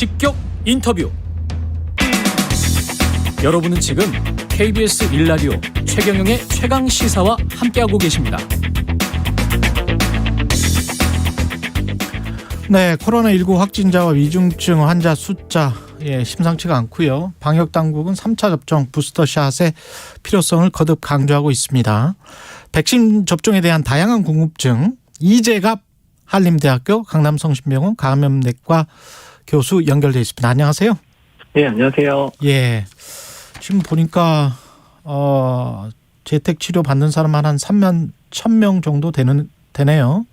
직격 인터뷰. 여러분은 지금 KBS 1라디오 최경영의 최강시사와 함께하고 계십니다. 네, 코로나19 확진자와 위중증 환자 숫자 심상치가 않고요. 방역당국은 3차 접종 부스터샷의 필요성을 거듭 강조하고 있습니다. 백신 접종에 대한 다양한 궁금증, 이재갑 한림대학교 강남성심병원 감염내과 교수 연결돼 있습니다. 안녕하세요. 네, 안녕하세요. 예, 지금 보니까 재택치료 받는 사람 한 3만 1,000명 정도 되네요.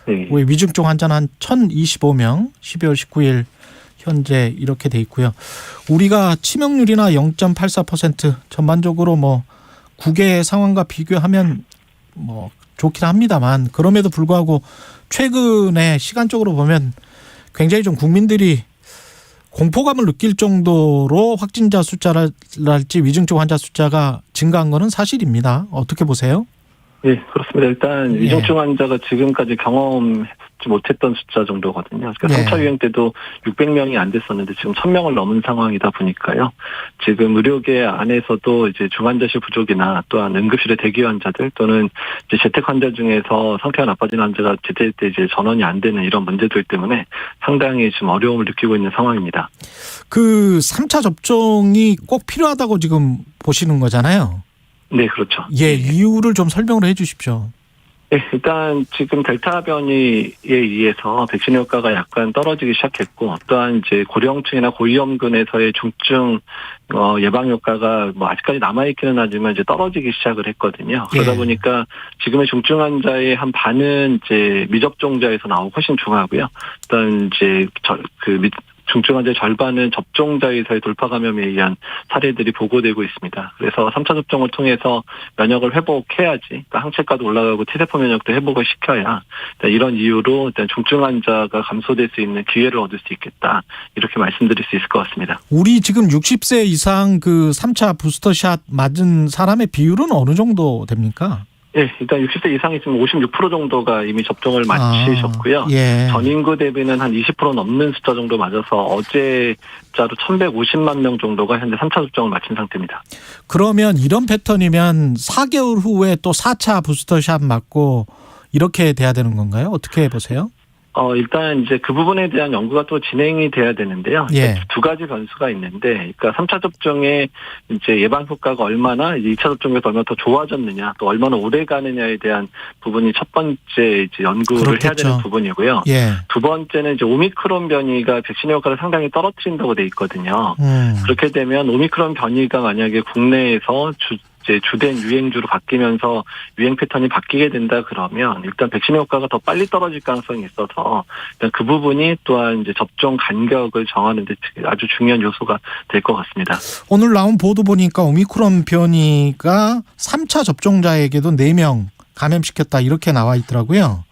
네. 위중증 환자는 한 1,025명, 12월 19일 현재 이렇게 돼 있고요. 우리가 치명률이나 0.84% 전반적으로 국외 상황과 비교하면 좋긴 합니다만, 그럼에도 불구하고 최근에 시간적으로 보면 굉장히 좀 국민들이 공포감을 느낄 정도로 확진자 숫자랄지 위중증 환자 숫자가 증가한 거는 사실입니다. 어떻게 보세요? 네, 그렇습니다. 일단 위중증 환자가 지금까지 경험하지 못했던 숫자 정도거든요. 그러니까 3차 유행 때도 600명이 안 됐었는데 지금 1,000명을 넘은 상황이다 보니까요. 지금 의료계 안에서도 이제 중환자실 부족이나 또한 응급실의 대기 환자들 또는 이제 재택 환자 중에서 상태가 나빠진 환자가 제때 이제 전원이 안 되는 이런 문제들 때문에 상당히 지금 어려움을 느끼고 있는 상황입니다. 그 3차 접종이 꼭 필요하다고 지금 보시는 거잖아요. 네, 그렇죠. 예, 이유를 좀 설명을 해 주십시오. 네, 일단 지금 델타 변이에 의해서 백신 효과가 약간 떨어지기 시작했고, 또한 이제 고령층이나 고위험군에서의 중증 예방 효과가 아직까지 남아있기는 하지만 이제 떨어지기 시작을 했거든요. 그러다 보니까 지금의 중증 환자의 한 반은 이제 미접종자에서 나오고 훨씬 중하고요. 또한 이제 중증 환자의 절반은 접종자에서의 돌파 감염에 의한 사례들이 보고되고 있습니다. 그래서 3차 접종을 통해서 면역을 회복해야지, 그러니까 항체가도 올라가고 T세포 면역도 회복을 시켜야 이런 이유로 일단 중증 환자가 감소될 수 있는 기회를 얻을 수 있겠다, 이렇게 말씀드릴 수 있을 것 같습니다. 우리 지금 60세 이상 그 3차 부스터샷 맞은 사람의 비율은 어느 정도 됩니까? 네, 일단 60세 이상이 지금 56% 정도가 이미 접종을 마치셨고요. 전 인구 대비는 한 20% 넘는 숫자 정도 맞아서 어제자로 1,150만 명 정도가 현재 3차 접종을 마친 상태입니다. 그러면 이런 패턴이면 4개월 후에 또 4차 부스터샷 맞고 이렇게 돼야 되는 건가요? 어떻게 보세요? 일단 이제 그 부분에 대한 연구가 또 진행이 돼야 되는데요. 두 가지 변수가 있는데, 그러니까 3차 접종의 이제 예방 효과가 얼마나, 이제 2차 접종에서 얼마나 더 좋아졌느냐, 또 얼마나 오래 가느냐에 대한 부분이 첫 번째 이제 연구를 그렇겠죠. 해야 되는 부분이고요. 두 번째는 이제 오미크론 변이가 백신 효과를 상당히 떨어뜨린다고 돼 있거든요. 그렇게 되면 오미크론 변이가 만약에 국내에서 주된 유행주로 바뀌면서 유행 패턴이 바뀌게 된다 그러면 일단 백신 효과가 더 빨리 떨어질 가능성이 있어서 일단 그 부분이 또한 이제 접종 간격을 정하는 데 아주 중요한 요소가 될 것 같습니다. 오늘 나온 보도 보니까 오미크론 변이가 3차 접종자에게도 4명 감염시켰다, 이렇게 나와 있더라고요.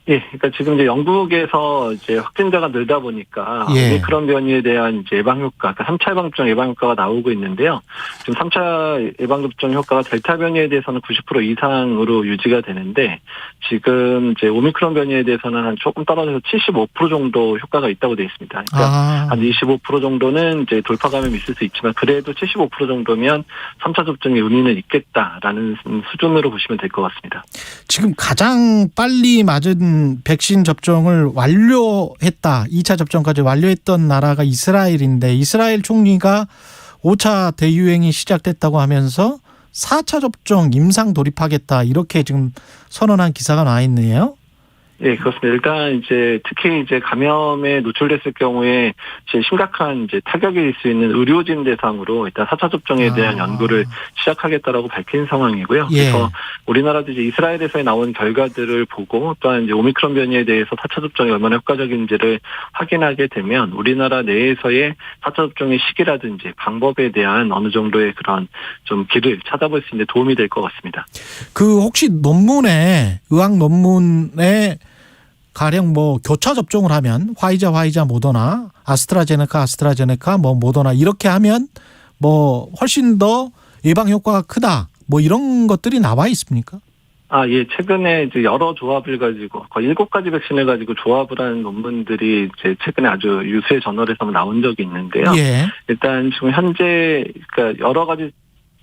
예, 그러니까 지금 이제 영국에서 이제 확진자가 늘다 보니까 오미크론 변이에 대한 이제 예방 효과, 그러니까 3차 예방접종 예방 효과가 나오고 있는데요. 지금 3차 예방접종 효과가 델타 변이에 대해서는 90% 이상으로 유지가 되는데, 지금 이제 오미크론 변이에 대해서는 한 조금 떨어져서 75% 정도 효과가 있다고 되어 있습니다. 그러니까 한 25% 정도는 이제 돌파 감염이 있을 수 있지만 그래도 75% 정도면 3차 접종의 의미는 있겠다라는 수준으로 보시면 될 것 같습니다. 지금 가장 빨리 맞은 백신 접종을 완료했다, 2차 접종까지 완료했던 나라가 이스라엘인데, 이스라엘 총리가 5차 대유행이 시작됐다고 하면서 4차 접종 임상 돌입하겠다, 이렇게 지금 선언한 기사가 나와 있네요. 네, 그렇습니다. 일단 이제 특히 이제 감염에 노출됐을 경우에 이제 심각한 이제 타격이 있을 수 있는 의료진 대상으로 일단 4차 접종에 대한 연구를 시작하겠다라고 밝힌 상황이고요. 그래서 우리나라도 이제 이스라엘에서 나온 결과들을 보고 또한 이제 오미크론 변이에 대해서 4차 접종이 얼마나 효과적인지를 확인하게 되면 우리나라 내에서의 4차 접종의 시기라든지 방법에 대한 어느 정도의 그런 좀 길을 찾아볼 수 있는 도움이 될 것 같습니다. 그 혹시 의학 논문에 가령 교차 접종을 하면 화이자, 모더나, 아스트라제네카, 모더나 이렇게 하면 훨씬 더 예방 효과가 크다, 이런 것들이 나와 있습니까? 예. 최근에 이제 여러 조합을 가지고 거의 7가지 백신을 가지고 조합을 한 논문들이 이제 최근에 아주 유수의 저널에서 나온 적이 있는데요. 예. 일단 지금 현재 그러니까 여러 가지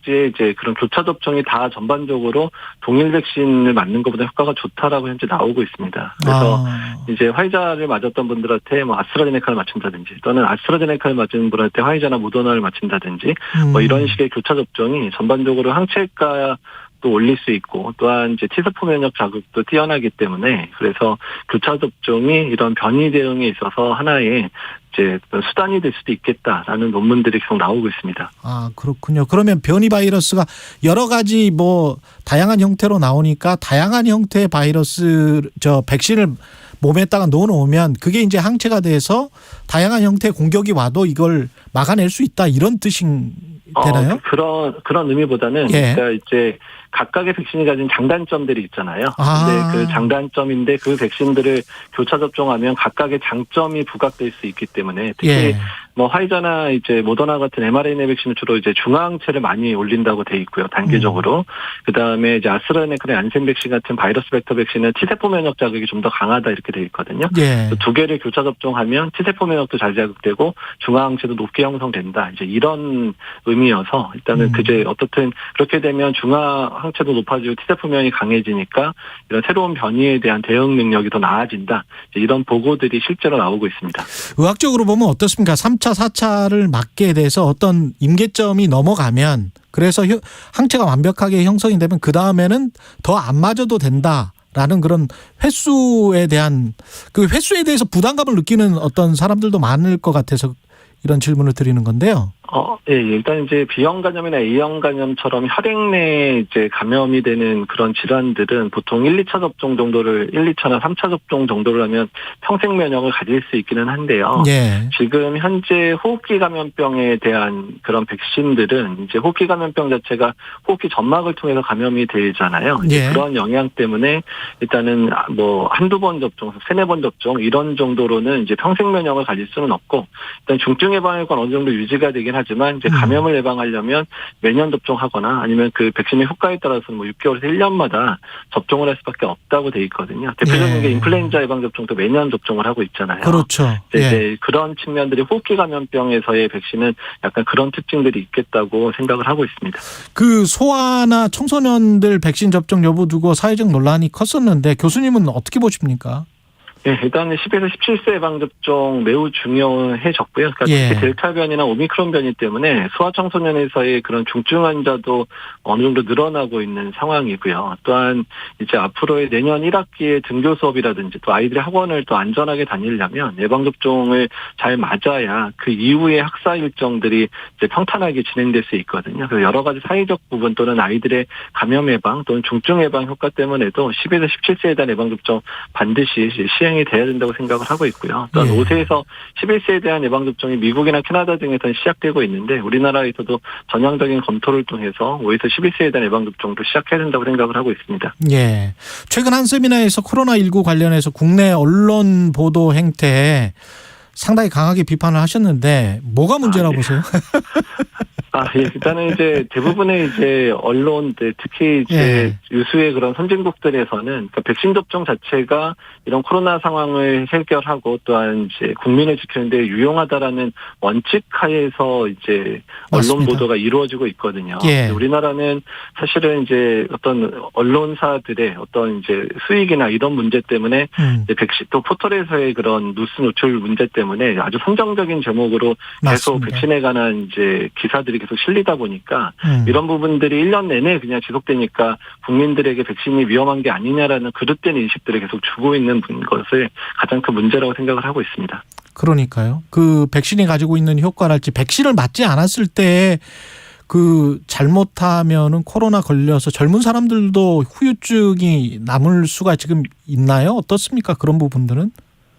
이제 그런 교차 접종이 다 전반적으로 동일 백신을 맞는 것보다 효과가 좋다라고 현재 나오고 있습니다. 그래서 이제 화이자를 맞았던 분들한테 뭐 아스트라제네카를 맞춘다든지 또는 아스트라제네카를 맞은 분한테 화이자나 모더나를 맞춘다든지 뭐 이런 식의 교차 접종이 전반적으로 항체가 또 올릴 수 있고 또한 이제 T세포 면역 자극도 뛰어나기 때문에 그래서 교차 접종이 이런 변이 대응에 있어서 하나의 이제 수단이 될 수도 있겠다라는 논문들이 계속 나오고 있습니다. 그렇군요. 그러면 변이 바이러스가 여러 가지 뭐 다양한 형태로 나오니까 다양한 형태의 바이러스 백신을 몸에다가 넣어놓으면 그게 이제 항체가 돼서 다양한 형태의 공격이 와도 이걸 막아낼 수 있다 이런 뜻인 되나요? 그런 의미보다는 예. 그러니까 이제 각각의 백신이 가진 장단점들이 있잖아요. 근데 그 장단점인데 그 백신들을 교차 접종하면 각각의 장점이 부각될 수 있기 때문에 특히 예. 뭐 화이자나 이제 모더나 같은 mRNA 백신은 주로 이제 중화항체를 많이 올린다고 돼 있고요. 단계적으로. 그다음에 이제 아스트라제네카나 얀센 백신 같은 바이러스 벡터 백신은 T세포 면역 자극이 좀 더 강하다 이렇게 돼 있거든요. 예. 두 개를 교차 접종하면 T세포 면역도 잘 자극되고 중화항체도 높게 형성된다. 이제 이런 의미여서 일단은 그제 어떻든 그렇게 되면 중화항체도 높아지고 T세포 면역이 강해지니까 이런 새로운 변이에 대한 대응 능력이 더 나아진다. 이제 이런 보고들이 실제로 나오고 있습니다. 의학적으로 보면 어떻습니까? 3차, 4차를 맞게 돼서 어떤 임계점이 넘어가면 그래서 항체가 완벽하게 형성이 되면 그다음에는 더 안 맞아도 된다라는 그런 횟수에 대한 그 횟수에 대해서 부담감을 느끼는 어떤 사람들도 많을 것 같아서 이런 질문을 드리는 건데요. 예, 일단 이제 B형 간염이나 A형 간염처럼 혈액 내에 이제 감염이 되는 그런 질환들은 보통 1, 2차 접종 정도를 1, 2차나 3차 접종 정도를 하면 평생 면역을 가질 수 있기는 한데요. 예. 지금 현재 호흡기 감염병에 대한 그런 백신들은 이제 호흡기 감염병 자체가 호흡기 점막을 통해서 감염이 되잖아요. 예. 그런 영향 때문에 일단은 뭐 한두 번 접종, 세네 번 접종 이런 정도로는 이제 평생 면역을 가질 수는 없고 일단 중증 예방효과는 어느 정도 유지가 되긴 하지만 이제 감염을 예방하려면 매년 접종하거나 아니면 그 백신의 효과에 따라서는 뭐 6개월에서 1년마다 접종을 할 수밖에 없다고 돼 있거든요. 대표적인 게 인플루엔자 예방 접종도 매년 접종을 하고 있잖아요. 그렇죠. 이제 그런 측면들이 호흡기 감염병에서의 백신은 약간 그런 특징들이 있겠다고 생각을 하고 있습니다. 그 소아나 청소년들 백신 접종 여부 두고 사회적 논란이 컸었는데 교수님은 어떻게 보십니까? 네, 일단 10에서 17세 예방접종 매우 중요해졌고요. 그러니까 예. 특히 델타 변이나 오미크론 변이 때문에 소아청소년에서의 그런 중증 환자도 어느 정도 늘어나고 있는 상황이고요. 또한 이제 앞으로의 내년 1학기의 등교 수업이라든지 또 아이들의 학원을 또 안전하게 다니려면 예방접종을 잘 맞아야 그 이후의 학사 일정들이 이제 평탄하게 진행될 수 있거든요. 그래서 여러 가지 사회적 부분 또는 아이들의 감염 예방 또는 중증 예방 효과 때문에도 10에서 17세에 대한 예방접종 반드시 시행이 돼야 된다고 생각을 하고 있고요. 또한 5세에서 11세에 대한 예방접종이 미국이나 캐나다 등에서는 시작되고 있는데 우리나라에서도 전향적인 검토를 통해서 5에서 11세에 대한 예방접종도 시작해야 된다고 생각을 하고 있습니다. 예. 최근 한 세미나에서 코로나19 관련해서 국내 언론 보도 행태에 상당히 강하게 비판을 하셨는데 뭐가 문제라고 네. 보세요? 예. 일단은 이제 대부분의 이제 언론들 특히 이제 유수의 그런 선진국들에서는 그러니까 백신 접종 자체가 이런 코로나 상황을 해결하고 또한 이제 국민을 지키는 데 유용하다라는 원칙 하에서 이제 언론 맞습니다. 보도가 이루어지고 있거든요. 예. 우리나라는 사실은 이제 어떤 언론사들의 어떤 이제 수익이나 이런 문제 때문에 이제 백신 또 포털에서의 그런 뉴스 노출 문제 때문에 아주 선정적인 제목으로 계속 맞습니다. 백신에 관한 이제 기사들이 계속 실리다 보니까 이런 부분들이 1년 내내 그냥 지속되니까 국민들에게 백신이 위험한 게 아니냐라는 그릇된 인식들을 계속 주고 있는 것을 가장 큰 문제라고 생각을 하고 있습니다. 그러니까요. 그 백신이 가지고 있는 효과랄지 백신을 맞지 않았을 때 그 잘못하면은 코로나 걸려서 젊은 사람들도 후유증이 남을 수가 지금 있나요? 어떻습니까? 그런 부분들은?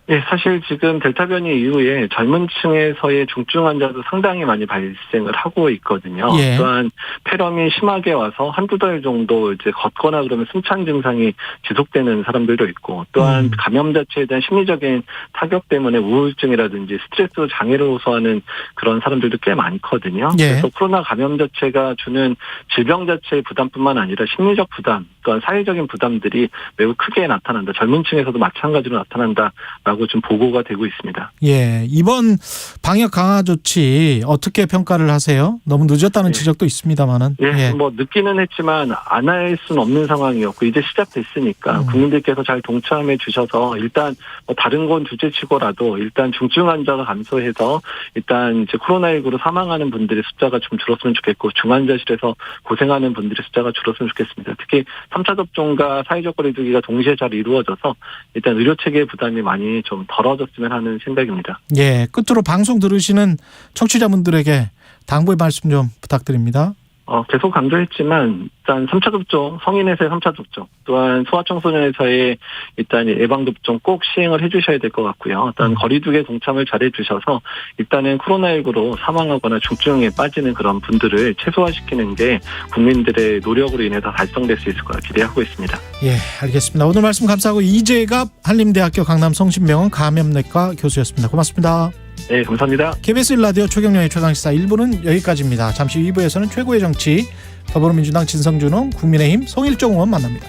예, 사실 지금 델타 변이 이후에 젊은 층에서의 중증 환자도 상당히 많이 발생을 하고 있거든요. 예. 또한 폐렴이 심하게 와서 한두 달 정도 이제 걷거나 그러면 숨찬 증상이 지속되는 사람들도 있고, 또한 감염 자체에 대한 심리적인 타격 때문에 우울증이라든지 스트레스 장애를 호소하는 그런 사람들도 꽤 많거든요. 예. 그래서 코로나 감염 자체가 주는 질병 자체의 부담뿐만 아니라 심리적 부담, 또한 사회적인 부담들이 매우 크게 나타난다. 젊은 층에서도 마찬가지로 나타난다라고 좀 보고가 되고 있습니다. 예, 이번 방역 강화 조치 어떻게 평가를 하세요? 너무 늦었다는 지적도 있습니다만은. 예, 뭐 늦기는 했지만 안 할 수는 없는 상황이었고 이제 시작됐으니까 국민들께서 잘 동참해 주셔서 일단 뭐 다른 건 둘째치고라도 일단 중증 환자가 감소해서 일단 이제 코로나19로 사망하는 분들의 숫자가 좀 줄었으면 좋겠고 중환자실에서 고생하는 분들의 숫자가 줄었으면 좋겠습니다. 특히 3차 접종과 사회적 거리두기가 동시에 잘 이루어져서 일단 의료 체계의 부담이 많이 좀 덜어졌으면 하는 생각입니다. 예, 끝으로 방송 들으시는 청취자분들에게 당부의 말씀 좀 부탁드립니다. 계속 강조했지만 일단 3차 접종, 성인에서의 3차 접종, 또한 소아청소년에서의 일단 예방 접종 꼭 시행을 해주셔야 될 것 같고요. 일단 거리두기에 동참을 잘해 주셔서 일단은 코로나19로 사망하거나 중증에 빠지는 그런 분들을 최소화시키는 게 국민들의 노력으로 인해서 달성될 수 있을 거라 기대하고 있습니다. 예, 알겠습니다. 오늘 말씀 감사하고 이재갑 한림대학교 강남성심병원 감염내과 교수였습니다. 고맙습니다. 네, 감사합니다. KBS 1라디오 최경영의 최강시사 1부는 여기까지입니다. 잠시 후 2부에서는 최고의 정치 더불어민주당 진성준호, 국민의힘 송일정 의원 만납니다.